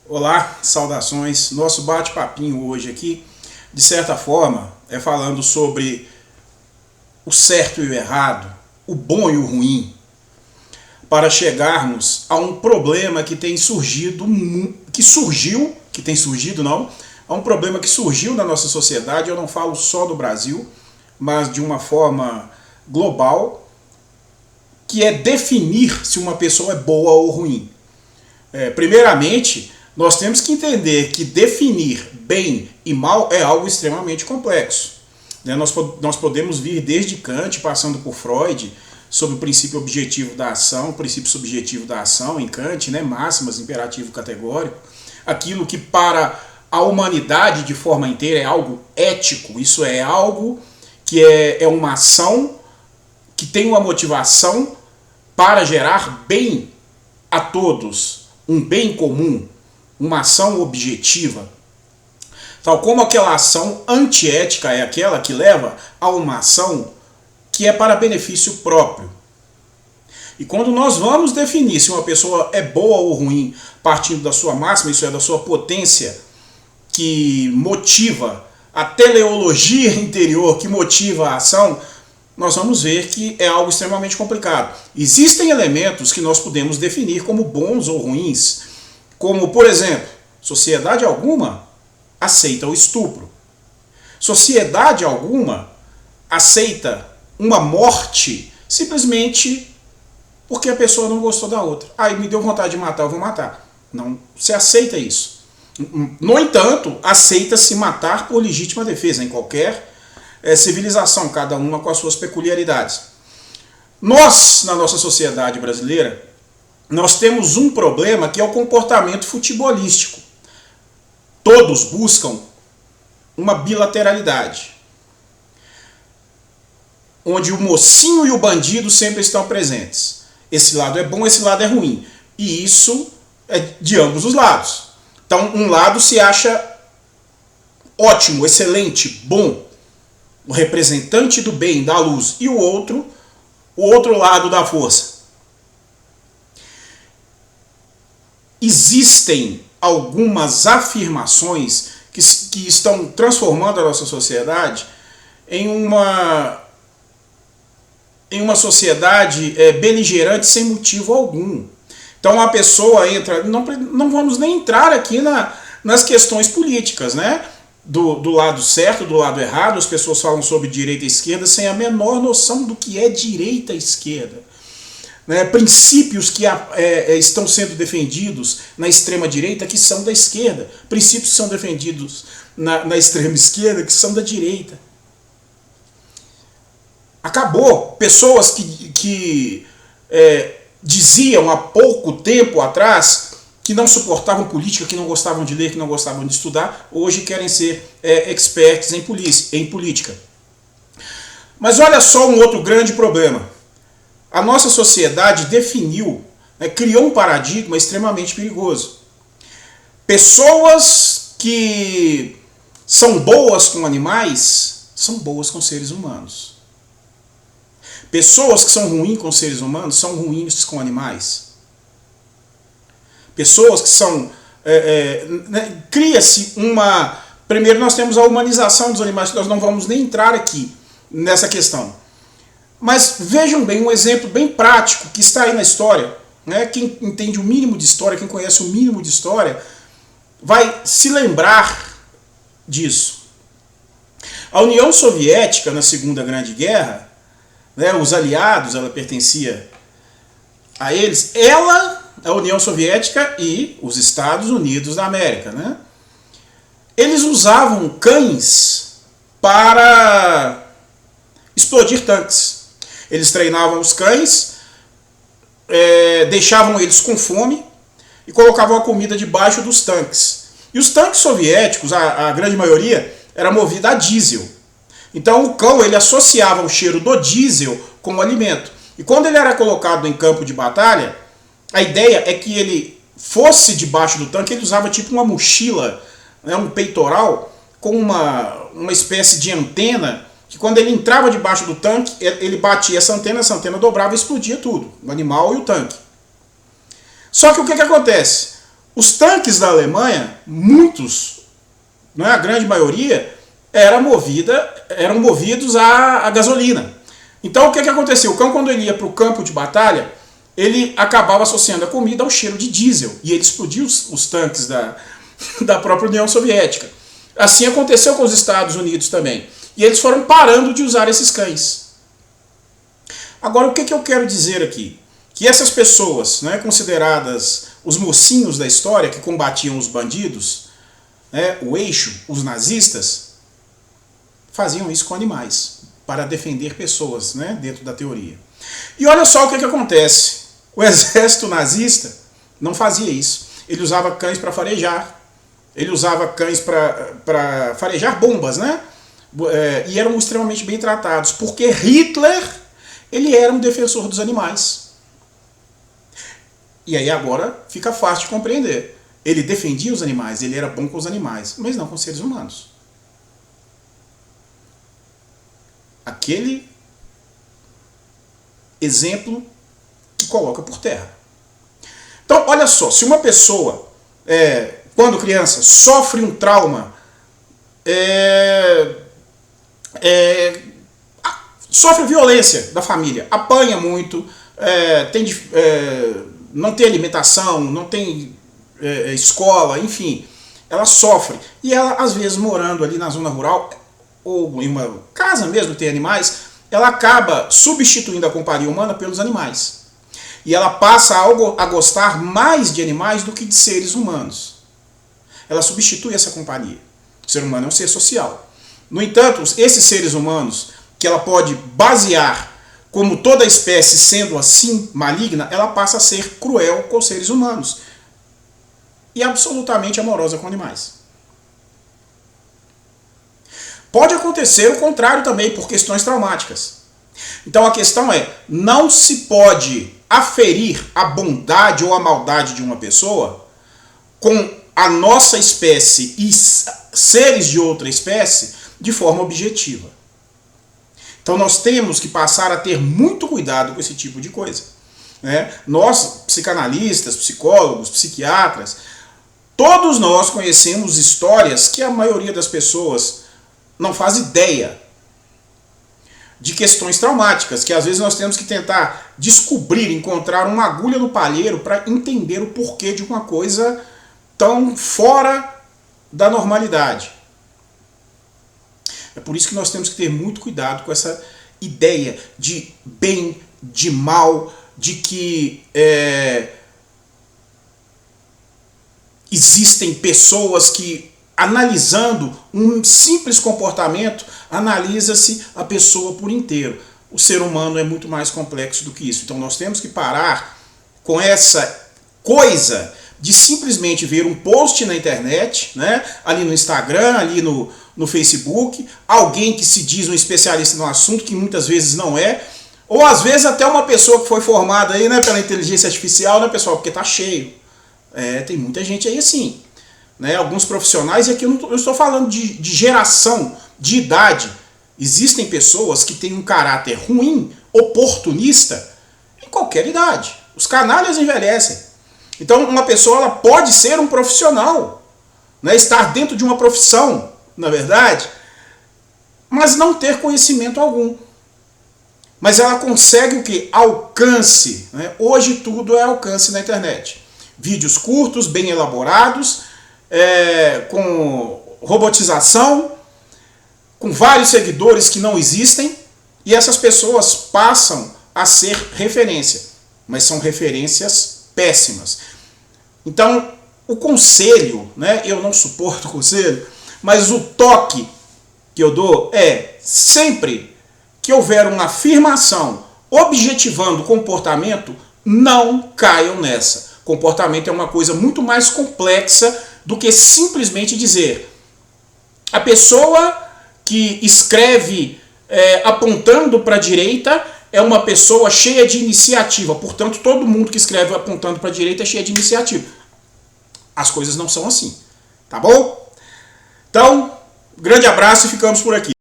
Olá, saudações. Nosso bate-papinho hoje aqui, de certa forma, é falando sobre o certo e o errado, o bom e o ruim, para chegarmos a um problema que tem surgido, a um problema que surgiu na nossa sociedade. Eu não falo só do Brasil, mas de uma forma global, que é definir se uma pessoa é boa ou ruim. Primeiramente, nós temos que entender que definir bem e mal é algo extremamente complexo. Nós podemos vir desde Kant, passando por Freud, sobre o princípio objetivo da ação, o princípio subjetivo da ação em Kant, máximas, imperativo categórico, aquilo que para a humanidade de forma inteira é algo ético, isso é algo que é uma ação que tem uma motivação para gerar bem a todos, um bem comum, uma ação objetiva. Tal como aquela ação antiética é aquela que leva a uma ação que é para benefício próprio. E quando nós vamos definir se uma pessoa é boa ou ruim, partindo da sua máxima, isso é, da sua potência, que motiva a teleologia interior, que motiva a ação, nós vamos ver que é algo extremamente complicado. Existem elementos que nós podemos definir como bons ou ruins, como, por exemplo, sociedade alguma aceita o estupro. Sociedade alguma aceita uma morte simplesmente porque a pessoa não gostou da outra. Aí me deu vontade de matar, eu vou matar. Não se aceita isso. No entanto, aceita-se matar por legítima defesa em qualquer civilização, cada uma com as suas peculiaridades. Nós, na nossa sociedade brasileira, nós temos um problema que é o comportamento futebolístico. Todos buscam uma bilateralidade, onde o mocinho e o bandido sempre estão presentes. Esse lado é bom, esse lado é ruim. E isso é de ambos os lados. Então, um lado se acha ótimo, excelente, bom, o representante do bem, da luz, e o outro lado da força. Existem algumas afirmações que estão transformando a nossa sociedade em uma sociedade beligerante sem motivo algum. Então a pessoa entra, não vamos nem entrar aqui nas questões políticas, do lado certo, do lado errado. As pessoas falam sobre direita e esquerda sem a menor noção do que é direita e esquerda. Princípios que estão sendo defendidos na extrema direita que são da esquerda, princípios que são defendidos na extrema esquerda que são da direita. Acabou. Pessoas que diziam há pouco tempo atrás que não suportavam política, que não gostavam de ler, que não gostavam de estudar, hoje querem ser experts em política. Mas olha só um outro grande problema. A nossa sociedade definiu, criou um paradigma extremamente perigoso. Pessoas que são boas com animais são boas com seres humanos. Pessoas que são ruins com seres humanos são ruins com animais. Pessoas que são... cria-se uma... Primeiro nós temos a humanização dos animais, nós não vamos nem entrar aqui nessa questão. Mas vejam bem, um exemplo bem prático que está aí na história. Quem entende o mínimo de história, quem conhece o mínimo de história, vai se lembrar disso. A União Soviética, na Segunda Grande Guerra, os aliados, ela pertencia a eles, a União Soviética e os Estados Unidos da América. Eles usavam cães para explodir tanques. Eles treinavam os cães, deixavam eles com fome e colocavam a comida debaixo dos tanques. E os tanques soviéticos, a grande maioria, era movida a diesel. Então o cão ele associava o cheiro do diesel com o alimento. E quando ele era colocado em campo de batalha, a ideia é que ele fosse debaixo do tanque, ele usava tipo uma mochila, um peitoral, com uma espécie de antena, que quando ele entrava debaixo do tanque, ele batia essa antena dobrava e explodia tudo, o animal e o tanque. Só que o que acontece? Os tanques da Alemanha, muitos, não é a grande maioria, eram movidos a gasolina. Então o que acontecia? O cão, quando ele ia para o campo de batalha, ele acabava associando a comida ao cheiro de diesel, e ele explodiu os tanques da própria União Soviética. Assim aconteceu com os Estados Unidos também. E eles foram parando de usar esses cães. Agora, o que eu quero dizer aqui? Que essas pessoas, né, consideradas os mocinhos da história, que combatiam os bandidos, né, o eixo, os nazistas, faziam isso com animais, para defender pessoas, né, dentro da teoria. E olha só o que acontece. O exército nazista não fazia isso. Ele usava cães para farejar. Ele usava cães para farejar bombas, né? E eram extremamente bem tratados, porque Hitler, ele era um defensor dos animais. E aí agora fica fácil de compreender. Ele defendia os animais, ele era bom com os animais, mas não com os seres humanos. Aquele exemplo que coloca por terra. Então, olha só, se uma pessoa, quando criança, sofre um trauma, sofre violência da família, apanha muito, não tem alimentação, não tem escola, enfim, ela sofre. E ela, às vezes, morando ali na zona rural, ou em uma casa mesmo que tem animais, ela acaba substituindo a companhia humana pelos animais. E ela passa a gostar mais de animais do que de seres humanos. Ela substitui essa companhia. O ser humano é um ser social. No entanto, esses seres humanos, que ela pode basear como toda a espécie sendo assim maligna, ela passa a ser cruel com os seres humanos. E absolutamente amorosa com animais. Pode acontecer o contrário também, por questões traumáticas. Então a questão é, não se pode aferir a bondade ou a maldade de uma pessoa com a nossa espécie e seres de outra espécie de forma objetiva. Então nós temos que passar a ter muito cuidado com esse tipo de coisa. Né? Nós, psicanalistas, psicólogos, psiquiatras, todos nós conhecemos histórias que a maioria das pessoas não faz ideia, de questões traumáticas, que às vezes nós temos que tentar descobrir, encontrar uma agulha no palheiro para entender o porquê de uma coisa tão fora da normalidade. É por isso que nós temos que ter muito cuidado com essa ideia de bem, de mal, de que existem pessoas que, analisando um simples comportamento, analisa-se a pessoa por inteiro. O ser humano é muito mais complexo do que isso. Então nós temos que parar com essa coisa de simplesmente ver um post na internet, né, ali no Instagram, ali no Facebook, alguém que se diz um especialista no assunto, que muitas vezes não é, ou às vezes até uma pessoa que foi formada aí, né, pela inteligência artificial, né, pessoal, porque tá cheio. Tem muita gente aí assim. Né, alguns profissionais, e aqui eu estou falando de geração, de idade. Existem pessoas que têm um caráter ruim, oportunista, em qualquer idade. Os canalhas envelhecem. Então uma pessoa ela pode ser um profissional, né, estar dentro de uma profissão, na verdade, mas não ter conhecimento algum. Mas ela consegue o quê? Alcance. Né? Hoje tudo é alcance na internet. Vídeos curtos, bem elaborados, com robotização, com vários seguidores que não existem, e essas pessoas passam a ser referência, mas são referências péssimas. Então, o conselho, né, eu não suporto o conselho, mas o toque que eu dou é, sempre que houver uma afirmação objetivando o comportamento, não caiam nessa. Comportamento é uma coisa muito mais complexa do que simplesmente dizer a pessoa que escreve apontando para a direita é uma pessoa cheia de iniciativa, portanto todo mundo que escreve apontando para a direita é cheio de iniciativa. As coisas não são assim, tá bom? Então, grande abraço e ficamos por aqui.